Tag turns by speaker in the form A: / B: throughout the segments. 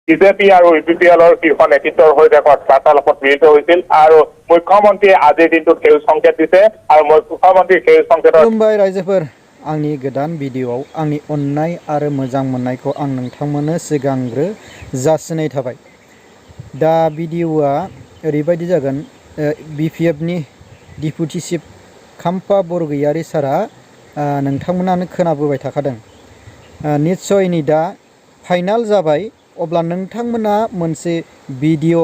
A: BJP আৰু ইউপিপিএলৰ শীৰ্ষ নেতৃত্বৰ সৈতে বাৰ্তালাপত মিলিত হৈছিল আৰু মুখ্যমন্ত্ৰীয়ে আজিৰ দিনটোত সেউজ সংকেত দিছে আৰু মুখ্যমন্ত্ৰীৰ সেউজ সংকেতৰ
B: खुलुमबाय रायजोफोर आंनि गोदान भिडिअ'आव आंनि अननाय आरो मोजां मोननायखौ आं नोंथांमोननो सिगांग्रो जासिनाय थाबाय। दा भिडिअ'आ ओरैबायदि जागोन बिपिएफनि डिपुटि चिफ खाम्फा बरगयारी सारा नोंथांमोनानो खोनाबोबाय थाखादों। निस्सय नै दा फाइनाल जाबाय अब्ला नोंथांमोना मोनसे भिडिअ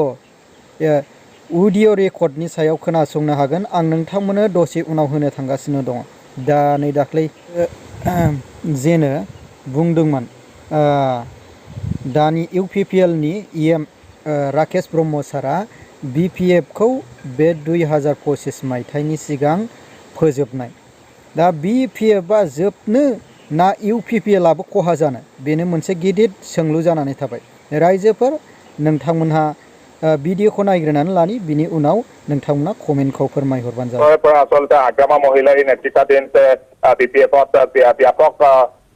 B: अडिअ रेकर्डनि सायाव खोनासंनो हागोन। आं नोंथांमोननो दसे उनाव होनो थांगासिनो दङ। दा नै दाख्लै जेनो बुंदोंमोन दानि इउपिपिएलनि इएम राकेश ब्रह्म सारा बिपिएफखौ बे 2025 मायथाइनि सिगां फोजोबनाय। दा बिपिएफआ जोबनो ना इउपिपिएलआबो खहा जानो बेनो मोनसे गिदिर सोंलु जानानै थाबाय। रायजोफोर नोंथांमोनहा भिडिअ'खौ नायग्रोनानै लानि बिनि उनाव नोंथांमोना कमेन्टखौ फोरमायहरबानो जाबाय।
A: আচলতে আগ্ৰামা মহিলাৰ নেতৃত্বাধীন বিপিএফত ব্যাপক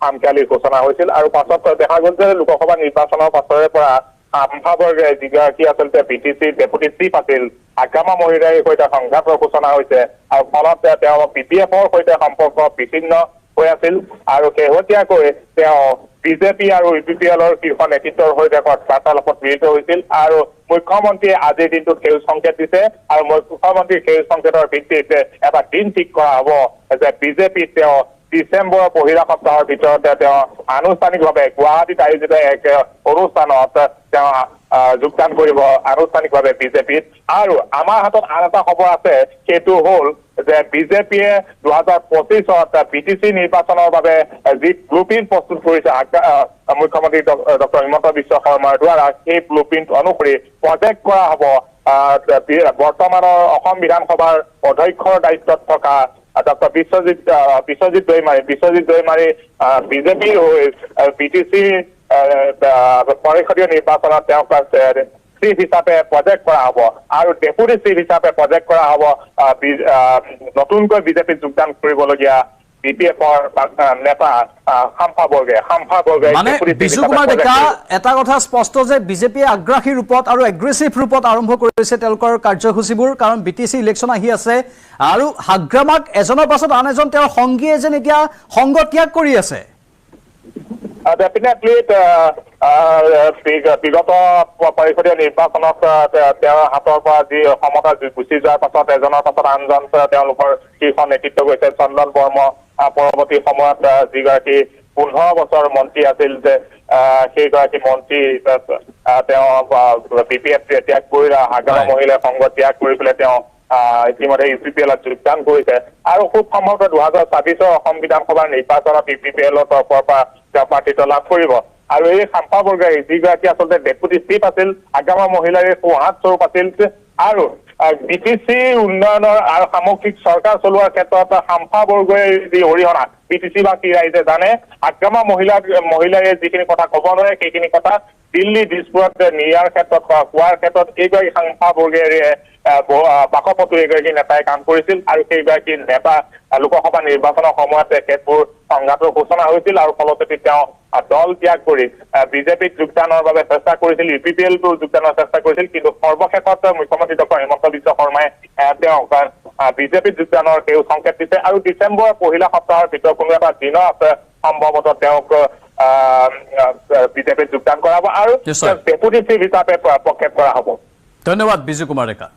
A: সামকালি ঘোষণা হৈছিল আৰু পাছত দেখা গ'ল যে লোকসভা নিৰ্বাচনৰ পাছৰে পৰা খাম্ফা বৰগয়াৰী যিগৰাকী আচলতে বিটিচিৰ ডেপুটি চিফ আছিল আগ্ৰামা মহিলাৰ সৈতে সংঘাতৰ সূচনা হৈছে আৰু ফলত তেওঁ বিপিএফৰ সৈতে সম্পৰ্ক বিচ্ছিন্ন হৈ আছিল আৰু শেহতীয়াকৈ তেওঁ বিজেপি আৰু ইউপিপিএলৰ শীৰ্ষ নেতৃত্বৰ সৈতে বাৰ্তালাপত মিলিত হৈছিল আৰু মুখ্যমন্ত্ৰীয়ে আজিৰ দিনটোত সেউজ সংকেত দিছে আৰু মুখ্যমন্ত্ৰীৰ সেউজ সংকেতৰ ভিত্তিত এটা দিন ঠিক কৰা হ'ব যে বিজেপিত তেওঁ ডিচেম্বৰৰ পহিলা সপ্তাহৰ ভিতৰতে তেওঁ আনুষ্ঠানিকভাৱে গুৱাহাটীত আয়োজিত এক অনুষ্ঠানত তেওঁ যোগদান কৰিব আনুষ্ঠানিকভাৱে বিজেপিত। আৰু আমাৰ হাতত আন এটা খবৰ আছে, সেইটো হ'ল যে বিজেপিয়ে 2025ত বিটিচি নিৰ্বাচনৰ বাবে যি ব্লুপ্ৰিণ্ট প্ৰস্তুত কৰিছে মুখ্যমন্ত্ৰী ডক্টৰ হিমন্ত বিশ্ব শৰ্মাৰ দ্বাৰা, সেই ব্লুপ্ৰিণ্ট অনুসৰি প্ৰজেক্ট কৰা হ'ব বৰ্তমানৰ অসম বিধানসভাৰ অধ্যক্ষৰ দায়িত্বত থকা ডক্টৰ বিশ্বজিৎ দৈমাৰী বিজেপিৰ হৈ বিটিচি পৰিষদীয় নিৰ্বাচনত তেওঁক চিফ হিচাপে প্ৰজেক্ট কৰা হ'ব আৰু ডেপুটি চিফ হিচাপে প্ৰজেক্ট কৰা হ'ব নতুনকৈ বিজেপিত যোগদান কৰিবলগীয়া বিপিএফৰ নেতা খাম্ফা বৰগয়াৰী।
C: মানে বিজু কুমাৰ ডেকা এটা কথা স্পষ্ট যে বিজেপিয়ে আগ্ৰাসী ৰূপত আৰু এগ্ৰেছিভ ৰূপত আৰম্ভ কৰিছে তেওঁলোকৰ কাৰ্যসূচীবোৰ, কাৰণ বিটিচি ইলেকশ্যন আহি আছে আৰু হাগ্ৰামাক এজনৰ পাছত আন এজন তেওঁৰ সংগীয়ে যেন এতিয়া সংগ ত্যাগ কৰি আছে।
A: ডেফিনেটলি বিগত পৰিষদীয় নিৰ্বাচনত তেওঁৰ হাতৰ পৰা যি সমতা গুচি যোৱাৰ পাছত এজনৰ পাছত আনজন তেওঁলোকৰ শীৰ্ষ নেতৃত্ব গৈছে। চন্দন বৰ্মা পৰৱৰ্তী সময়ত যিগৰাকী 15 বছৰ মন্ত্ৰী আছিল যে সেইগৰাকী মন্ত্ৰী তেওঁ বিপিএফ ত্যাগ কৰি হাগ্ৰামা মহিলাৰ সংঘ ত্যাগ কৰি পেলাই তেওঁ ইতিমধ্যে ইউপিপিএলত যোগদান কৰিছে আৰু খুব সম্ভৱতঃ 2026 অসম বিধানসভাৰ নিৰ্বাচনত ইউপিপিএলৰ তৰফৰ পৰা তেওঁ প্ৰাৰ্থিত্ব লাভ কৰিব। আৰু এই খাম্ফা বৰগয়াৰী যিগৰাকী আচলতে ডেপুটি চিফ আছিল আগ্ৰামা মহিলাৰ সোঁহাত স্বৰূপ আছিল আৰু বিটিচি উন্নয়নৰ আৰু সামগ্ৰিক চৰকাৰ চলোৱাৰ ক্ষেত্ৰত খাম্ফা বৰগয়াৰীৰ যি অৰিহণা বিটিচিবাসী ৰাইজে জানে। আগ্ৰামা মহিলাৰে যিখিনি কথা ক'ব নোৱাৰে সেইখিনি কথা দিল্লী দিছপুৰত নিয়াৰ ক্ষেত্ৰত কোৱাৰ ক্ষেত্ৰত এইগৰাকী খাম্ফা বৰগয়াৰীয়ে বাকপটু এগৰাকী নেতাই কাম কৰিছিল আৰু সেইগৰাকী নেতা লোকসভা নিৰ্বাচনৰ সময়ত তেখেতবোৰ সংঘাতৰ সূচনা হৈছিল আৰু ফলশ্ৰুতি তেওঁ দল ত্যাগ কৰি বিজেপিত যোগদানৰ বাবে চেষ্টা কৰিছিল, ইউপিপিএলটো যোগদানৰ চেষ্টা কৰিছিল, কিন্তু সৰ্বশেষত মুখ্যমন্ত্ৰী ডক্টৰ হিমন্ত বিশ্ব শৰ্মাই তেওঁক বিজেপিত যোগদানৰ সেউজ সংকেত দিছে আৰু ডিচেম্বৰৰ পহিলা সপ্তাহৰ ভিতৰত কোনো এটা দিনত সম্ভৱতঃ তেওঁক বিজেপিত যোগদান কৰাব আৰু ডেপুটি চিফ হিচাপে প্ৰক্ষেপ কৰা হ'ব।
C: ধন্যবাদ বিজু কুমাৰ ডেকা।